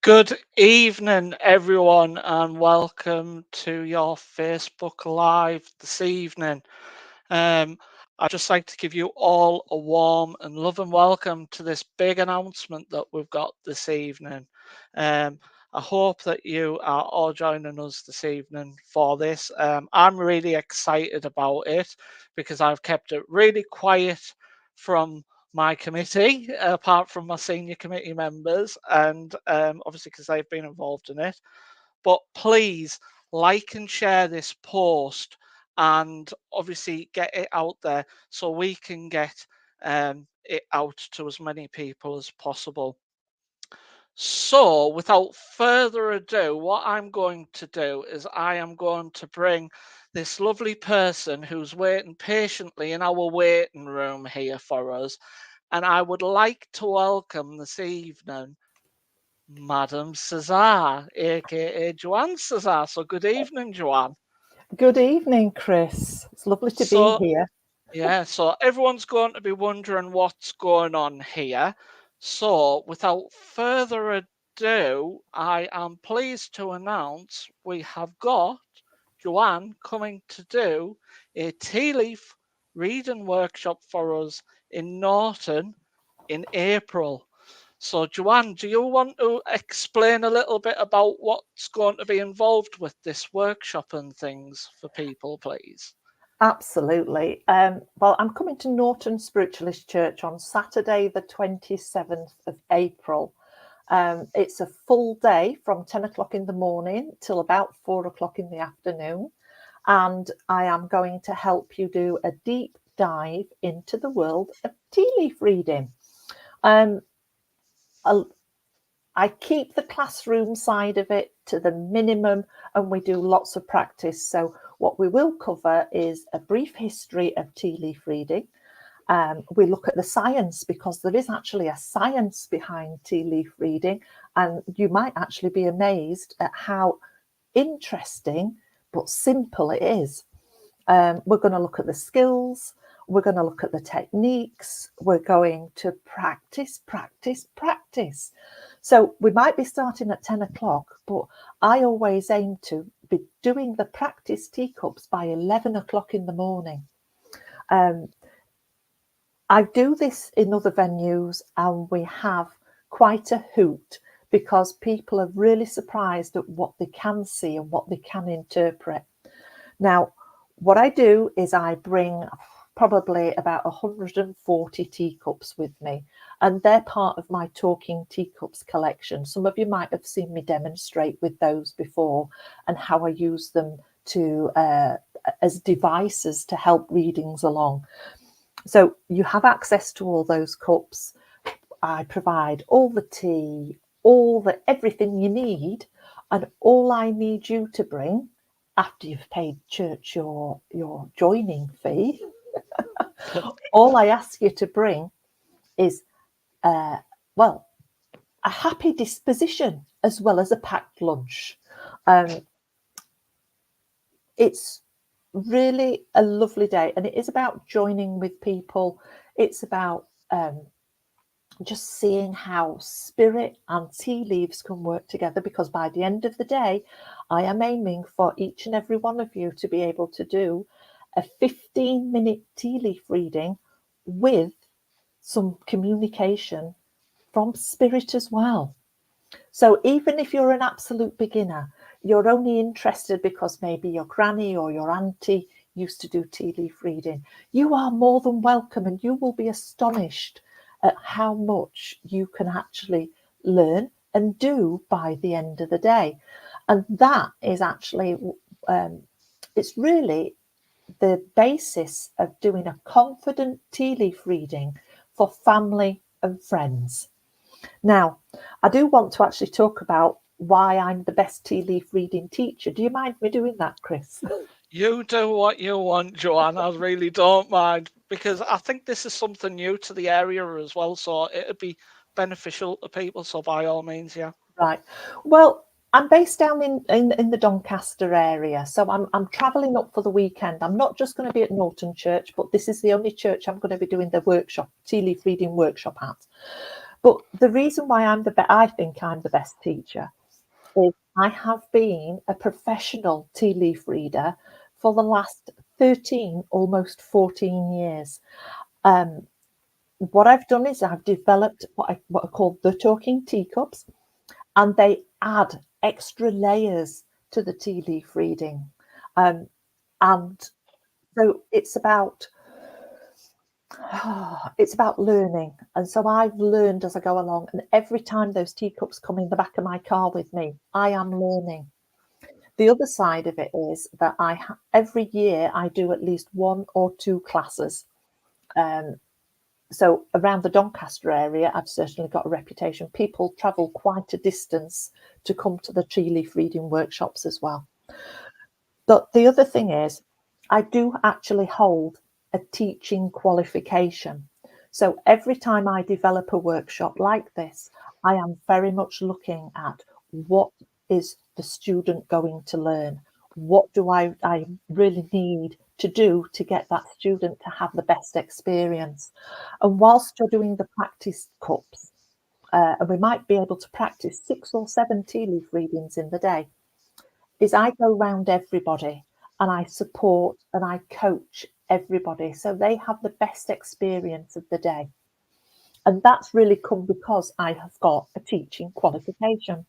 Good evening, everyone, and welcome to your Facebook Live this evening. Um, I'd just like to give you all a warm and loving welcome to this big announcement that we've got this evening. Um, I hope that you are all joining us this evening for this. I'm really excited about it because I've kept it really quiet from my committee, apart from my senior committee members, and obviously because they've been involved in it. But please like and share this post and obviously get it out there so we can get it out to as many people as possible. So, without further ado, what I'm going to do is I am going to bring this lovely person who's waiting patiently in our waiting room here for us. And I would like to welcome this evening Madam Cesar, aka Joanne Cesar. So, good evening, Joanne. Good evening, Chris. It's lovely to be So, here. yeah, so everyone's going to be wondering what's going on here. So, without further ado, I am pleased to announce we have got Joanne coming to do a tea leaf reading workshop for us in Norton in April. So, Joanne, do you want to explain a little bit about what's going to be involved with this workshop and things for people, please? Absolutely. Well, I'm coming to Norton Spiritualist Church on Saturday, the 27th of April. It's a full day from 10 o'clock in the morning till about 4 o'clock in the afternoon. And I am going to help you do a deep dive into the world of tea leaf reading. Um, I keep the classroom side of it to the minimum, and we do lots of practice. So what we will cover is a brief history of tea leaf reading. We look at the science because there is actually a science behind tea leaf reading, and you might actually be amazed at how interesting but simple it is. We're going to look at the skills. We're going to look at the techniques. We're going to practice, practice, practice. So we might be starting at 10 o'clock, but I always aim to be doing the practice teacups by 11 o'clock in the morning. I do this in other venues and we have quite a hoot because people are really surprised at what they can see and what they can interpret. Now, what I do is I bring probably about 140 teacups with me, and they're part of my Talking Teacups collection. Some of you might have seen me demonstrate with those before and how I use them to as devices to help readings along. So you have access to all those cups. I provide all the tea, everything you need, and all I need you to bring after you've paid church your joining fee, all I ask you to bring is, well, a happy disposition as well as a packed lunch. It's really a lovely day, and it is about joining with people. It's about just seeing how spirit and tea leaves can work together, because by the end of the day, I am aiming for each and every one of you to be able to do a 15-minute tea leaf reading with some communication from spirit as well. So even if you're an absolute beginner, you're only interested because maybe your granny or your auntie used to do tea leaf reading, you are more than welcome, and you will be astonished at how much you can actually learn and do by the end of the day. And that is actually, it's really the basis of doing a confident tea leaf reading for family and friends. Now, I do want to actually talk about why I'm the best tea leaf reading teacher. Do you mind me doing that, Chris? You do what you want, Joanne. I really don't mind because I think this is something new to the area as well. So it'd be beneficial to people. So by all means, yeah. Right. Well, I'm based down in the Doncaster area, so I'm travelling up for the weekend. I'm not just going to be at Norton Church, but this is the only church I'm going to be doing the workshop, tea leaf reading workshop at. But the reason why I think I'm the best teacher is I have been a professional tea leaf reader for the last 13, almost 14 years. Um, what I've done is I've developed what are called the talking teacups, and they add extra layers to the tea leaf reading. Um, and so it's about learning. And so I've learned as I go along. And every time those teacups come in the back of my car with me, I am learning. The other side of it is that every year I do at least one or two classes. Um, so around the Doncaster area, I've certainly got a reputation. People travel quite a distance to come to the tree leaf reading workshops as well. But the other thing is, I do actually hold a teaching qualification. So every time I develop a workshop like this, I am very much looking at what is the student going to learn? What do I really need to do to get that student to have the best experience? And whilst you're doing the practice cups, and we might be able to practice 6 or 7 tea leaf readings in the day, is I go round everybody and I support and I coach everybody so they have the best experience of the day. And that's really come because I have got a teaching qualification.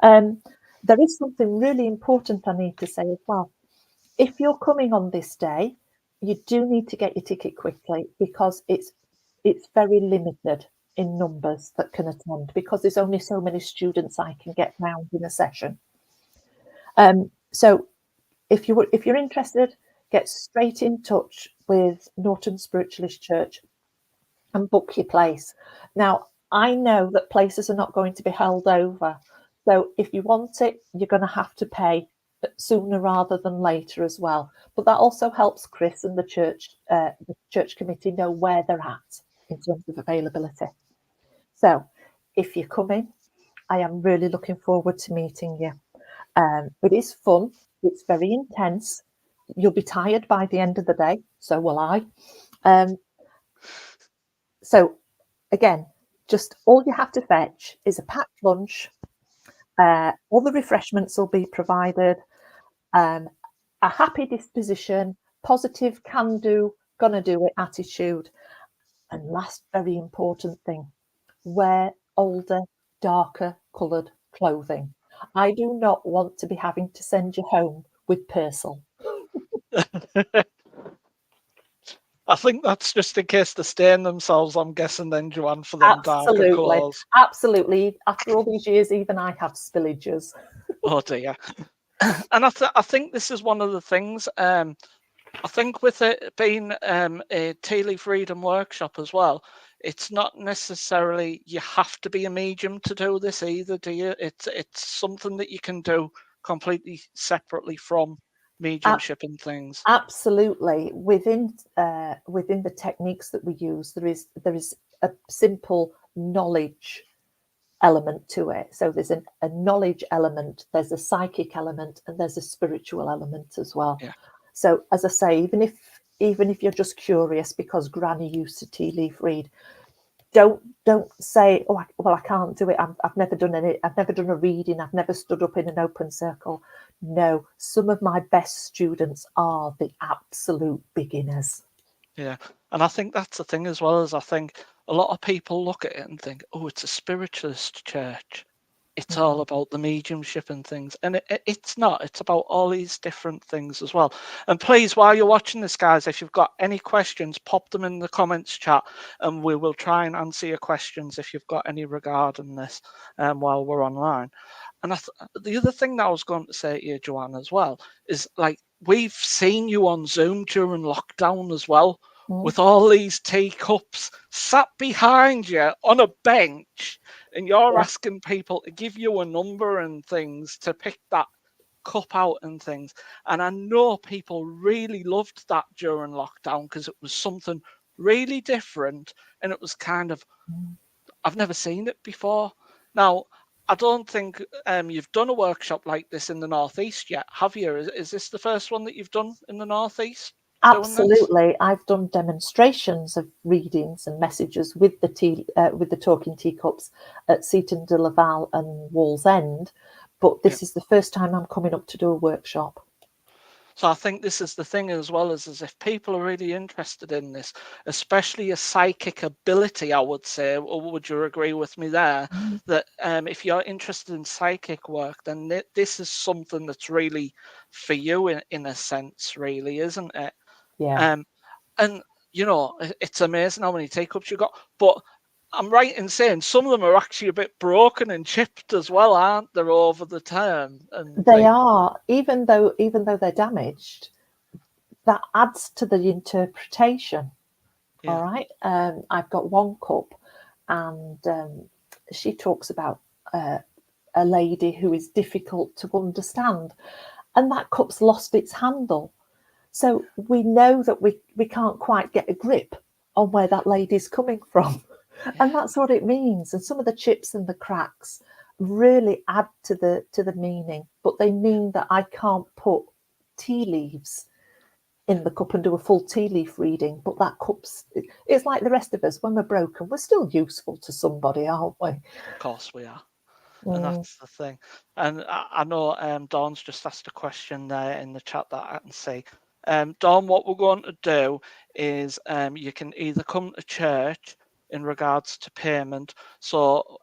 Um, there is something really important I need to say as well. If you're coming on this day, you do need to get your ticket quickly because it's very limited in numbers that can attend because there's only so many students I can get round in a session. So if you're interested, get straight in touch with Norton Spiritualist Church and book your place. Now, I know that places are not going to be held over. So if you want it, you're going to have to pay sooner rather than later as well. But that also helps Chris and the church committee know where they're at in terms of availability. So if you're coming, I am really looking forward to meeting you. It is fun. It's very intense. You'll be tired by the end of the day. So will I. Um, so again, just all you have to fetch is a packed lunch. All the refreshments will be provided. Um, a happy disposition, positive, can do, gonna do it attitude. And last very important thing, wear older, darker coloured clothing. I do not want to be having to send you home with Purcell. I think that's just in case they stain themselves, I'm guessing then, Joanne, for them darker Absolutely. colours. Absolutely. After all these years, even I have spillages. Oh dear. And I think this is one of the things. I think with it being a tea leaf reading workshop as well, it's not necessarily you have to be a medium to do this either, do you? It's something that you can do completely separately from mediumship and things. Absolutely. Within the techniques that we use, there is a simple knowledge element to it. So there's a knowledge element, there's a psychic element, and there's a spiritual element as well. Yeah. So as I say, even if you're just curious because Granny used to tea leaf read, don't say, oh, well, I can't do it. I've never done any. I've never done a reading. I've never stood up in an open circle. No, some of my best students are the absolute beginners. Yeah. And I think that's the thing as well, as I think a lot of people look at it and think, oh, it's a spiritualist church. It's all Mhm. about the mediumship and things. And it's not. It's about all these different things as well. And please, while you're watching this, guys, if you've got any questions, pop them in the comments chat and we will try and answer your questions if you've got any regarding this while we're online. And the other thing that I was going to say to you, Joanne, as well, is like we've seen you on Zoom during lockdown as well, Mm, with all these teacups sat behind you on a bench, and you're yeah. asking people to give you a number and things to pick that cup out and things. And I know people really loved that during lockdown because it was something really different and it was kind of, Mm. I've never seen it before. Now, I don't think you've done a workshop like this in the Northeast yet, have you? Is this the first one that you've done in the Northeast? doing this? Absolutely. I've done demonstrations of readings and messages with with the talking teacups at Seaton de Laval and Wallsend, but Yeah. this is the first time I'm coming up to do a workshop. So I think this is the thing as well, as if people are really interested in this, especially a psychic ability, I would say, or would you agree with me there? Mm. That if you're interested in psychic work, then this is something that's really for you in a sense, really, isn't it? Yeah, Um, and it's amazing how many take-ups you got. But I'm right in saying some of them are actually a bit broken and chipped as well, aren't they, over the term and they things? are. Even though they're damaged, that adds to the interpretation. All Yeah, right. I've got one cup, and she talks about a lady who is difficult to understand, and that cup's lost its handle. So we know that we can't quite get a grip on where that lady's coming from. And yeah. that's what it means. And some of the chips and the cracks really add to the meaning, but they mean that I can't put tea leaves in the cup and do a full tea leaf reading. But that cup's it's like the rest of us. When we're broken, we're still useful to somebody, aren't we? Of course we are. And Mm, that's the thing. And I know Dawn's just asked a question there in the chat that I can see. Dawn, what we're going to do is you can either come to church in regards to payment. So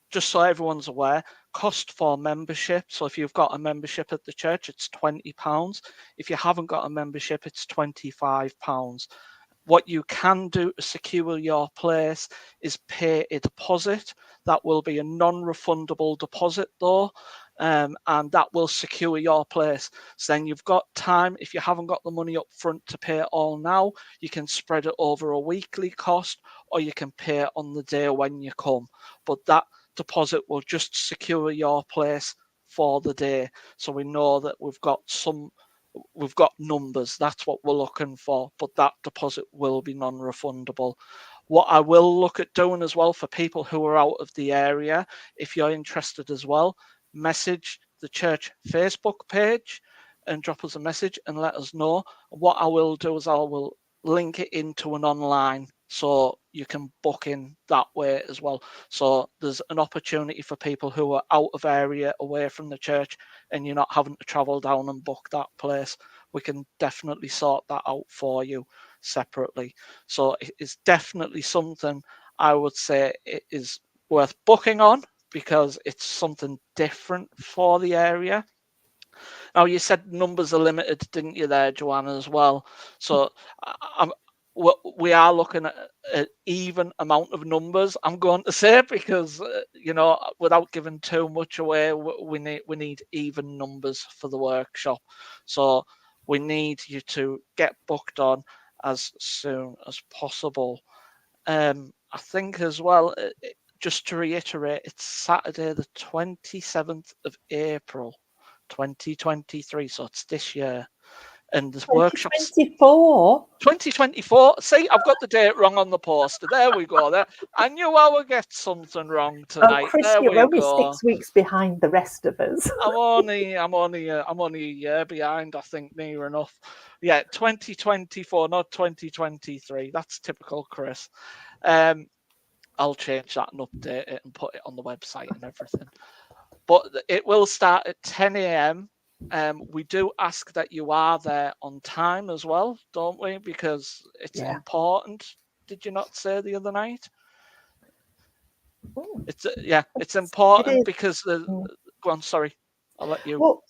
just so everyone's aware, cost for membership. So if you've got a membership at the church, it's £20. If you haven't got a membership, it's £25. What you can do to secure your place is pay a deposit. That will be a non-refundable deposit though, and that will secure your place. So then you've got time. If you haven't got the money up front to pay it all now, you can spread it over a weekly cost, or you can pay it on the day when you come. But that deposit will just secure your place for the day. So we know that we've got numbers. That's what we're looking for. But that deposit will be non-refundable. What I will look at doing as well for people who are out of the area, if you're interested as well, message the church Facebook page and drop us a message and let us know. What I will do is I will link it into an online so you can book in that way as well. So there's an opportunity for people who are out of area away from the church and you're not having to travel down and book that place. We can definitely sort that out for you separately. So it's definitely something I would say it is worth booking on because it's something different for the area. Now, you said numbers are limited, didn't you, there, Joanna, as well? So I'm, we are looking at an even amount of numbers, I'm going to say, because, without giving too much away, we need even numbers for the workshop. So we need you to get booked on as soon as possible. I think as well, just to reiterate, it's Saturday, the 27th of April, 2023. So it's this year. And the workshop's 2024. 2024. See, I've got the date wrong on the poster. There we go. There. I knew I would get something wrong Oh, tonight. Chris, There you're we only go. 6 weeks behind the rest of us. I'm only a year behind, I think, near enough. Yeah, 2024, not 2023. That's typical Chris. Um, I'll change that and update it and put it on the website and everything. But it will start at 10 a.m. We do ask that you are there on time as well, don't we? Because it's Yeah. important. Did you not say the other night? Mm, It's it important is. because the. Mm. Go on, sorry, I'll let you. Well,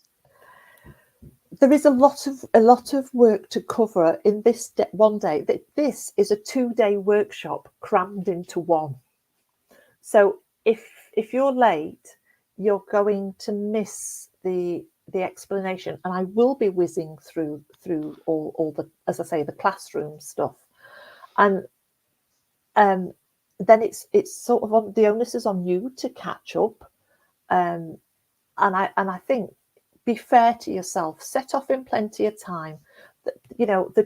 there is a lot of work to cover in this one day. This is a 2-day workshop crammed into one. So if you're late, you're going to miss the explanation, and I will be whizzing through all the, as I say, the classroom stuff, and um, then it's sort of on the onus is on you to catch up, um, and I think be fair to yourself, set off in plenty of time. The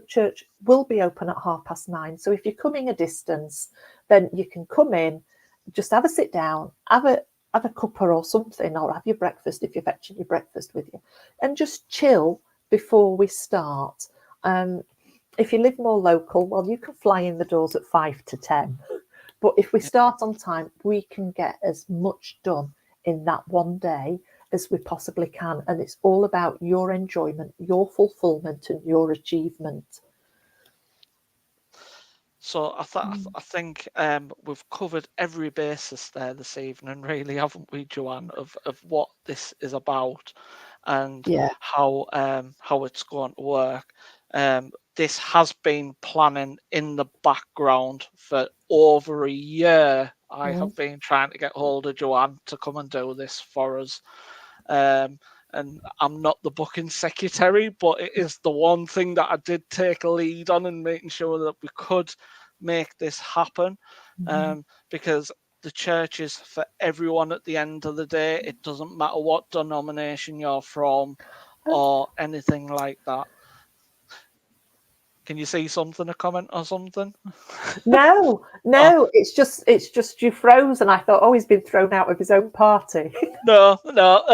church will be open at 9:30. So if you're coming a distance, then you can come in, just have a sit down, have a cuppa or something, or have your breakfast if you're fetching your breakfast with you, and just chill before we start. If you live more local, well, you can fly in the doors at 5 to 10. But if we Yeah. start on time, we can get as much done in that one day as we possibly can. And it's all about your enjoyment, your fulfillment, and your achievement. So I think we've covered every basis there this evening, really, haven't we, Joanne, of what this is about and Yeah. how it's going to work. This has been planning in the background for over a year. I Mm. have been trying to get hold of Joanne to come and do this for us. Um, and I'm not the booking secretary, but it is the one thing that I did take a lead on in making sure that we could make this happen. Mhm. Because the church is for everyone at the end of the day. It doesn't matter what denomination you're from Oh, or anything like that. Can you see something, a comment or something? no, Oh, no, it's just you froze, and I thought, oh, he's been thrown out of his own party. no, no.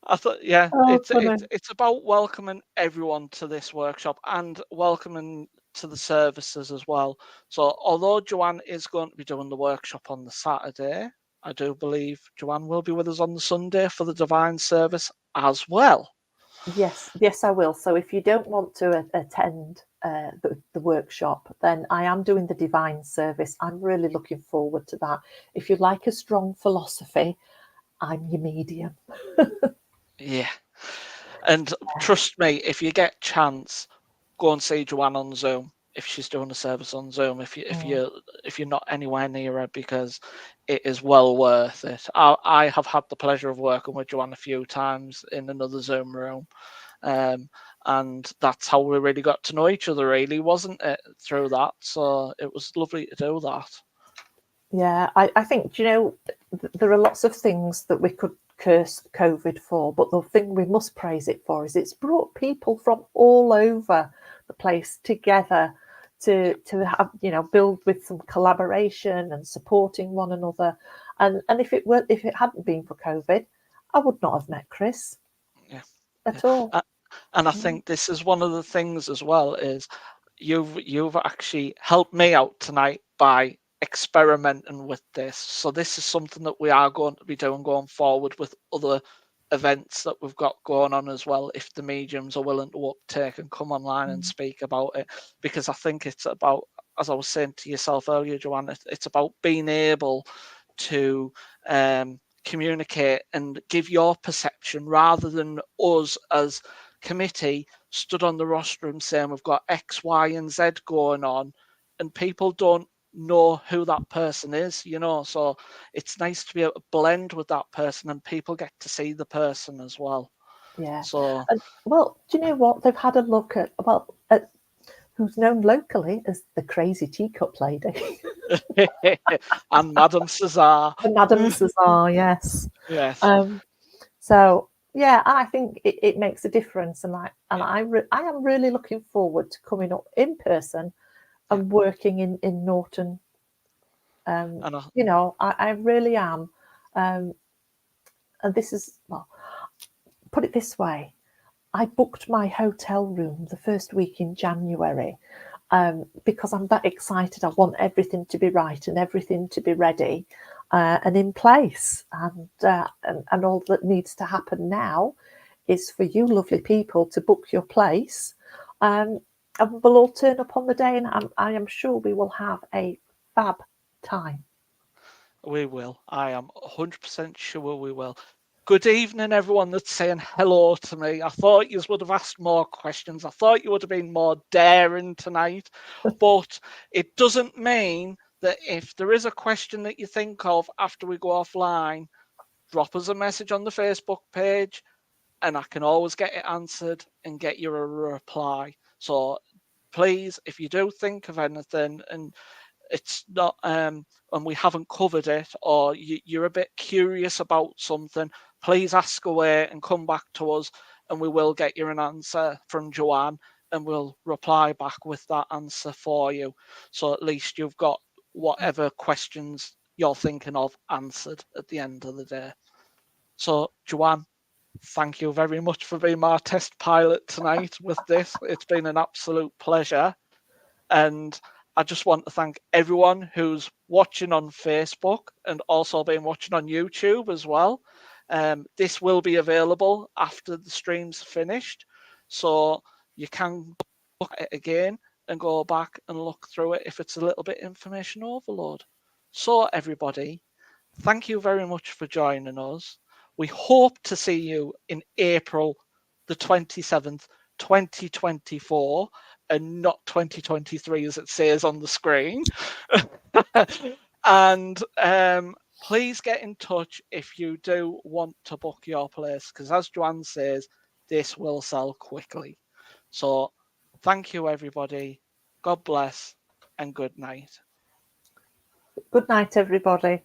I thought, yeah, Oh, it's funny. it's it's about welcoming everyone to this workshop and welcoming to the services as well. So, although Joanne is going to be doing the workshop on the Saturday, I do believe Joanne will be with us on the Sunday for the divine service as well. Yes, yes, I will. So if you don't want to attend the workshop, then I am doing the divine service. I'm really looking forward to that. If you like a strong philosophy, I'm your medium. Yeah, and trust me, if you get chance, go and see Joanne on Zoom if she's doing a service on Zoom. Mm. If you're not anywhere near her, because it is well worth it. I have had the pleasure of working with Joanne a few times in another Zoom room, and that's how we really got to know each other. Really, wasn't it? Through that, so it was lovely to do that. Yeah, I think, there are lots of things that we could curse COVID for, but the thing we must praise it for is it's brought people from all over the place together to have, build with some collaboration and supporting one another. And if it hadn't been for COVID, I would not have met Chris Yeah, yeah. at all. A- And I Mm. think this is one of the things as well is you've actually helped me out tonight by experimenting with this. So this is something that we are going to be doing going forward with other events that we've got going on as well, if the mediums are willing to uptake and come online and Mm. speak about it. Because I think it's about, as I was saying to yourself earlier, Joanne, it's about being able to communicate and give your perception rather than us as committee stood on the rostrum saying we've got X, Y, and Z going on, and people don't know who that person is, So it's nice to be able to blend with that person and people get to see the person as well. Yeah. So, And, well, do you know what? They've had a look at who's known locally as the crazy teacup lady. and Madame Cesar. And Madame Cesar, yes. Yes. Um, so yeah, I think it makes a difference, and Yeah. I am really looking forward to coming up in person Yeah. and working in Norton. And I really am. Um, and this is, well, put it this way: I booked my hotel room the first week in January, because I'm that excited. I want everything to be right and everything to be ready and in place. And all that needs to happen now is for you lovely people to book your place. Um, and we'll all turn up on the day, and I am sure we will have a fab time. we will. I am 100% sure we will. Good evening, everyone that's saying hello to me. I thought you would have asked more questions. I thought you would have been more daring tonight. But it doesn't mean that if there is a question that you think of after we go offline, drop us a message on the Facebook page and I can always get it answered and get you a reply. So please, if you do think of anything and it's not and we haven't covered it or you're a bit curious about something, please ask away and come back to us and we will get you an answer from Joanne and we'll reply back with that answer for you, so at least you've got whatever questions you're thinking of answered at the end of the day. So Joanne, thank you very much for being my test pilot tonight with this. It's been an absolute pleasure. And I just want to thank everyone who's watching on Facebook and also been watching on YouTube as well. This will be available after the stream's finished. So you can look at it again and go back and look through it if it's a little bit information overload. So, everybody, thank you very much for joining us. We hope to see you in April the 27th, 2024, and not 2023 as it says on the screen. And please get in touch if you do want to book your place, because as Joanne says, this will sell quickly. So thank you, everybody. God bless and good night. Good night, everybody.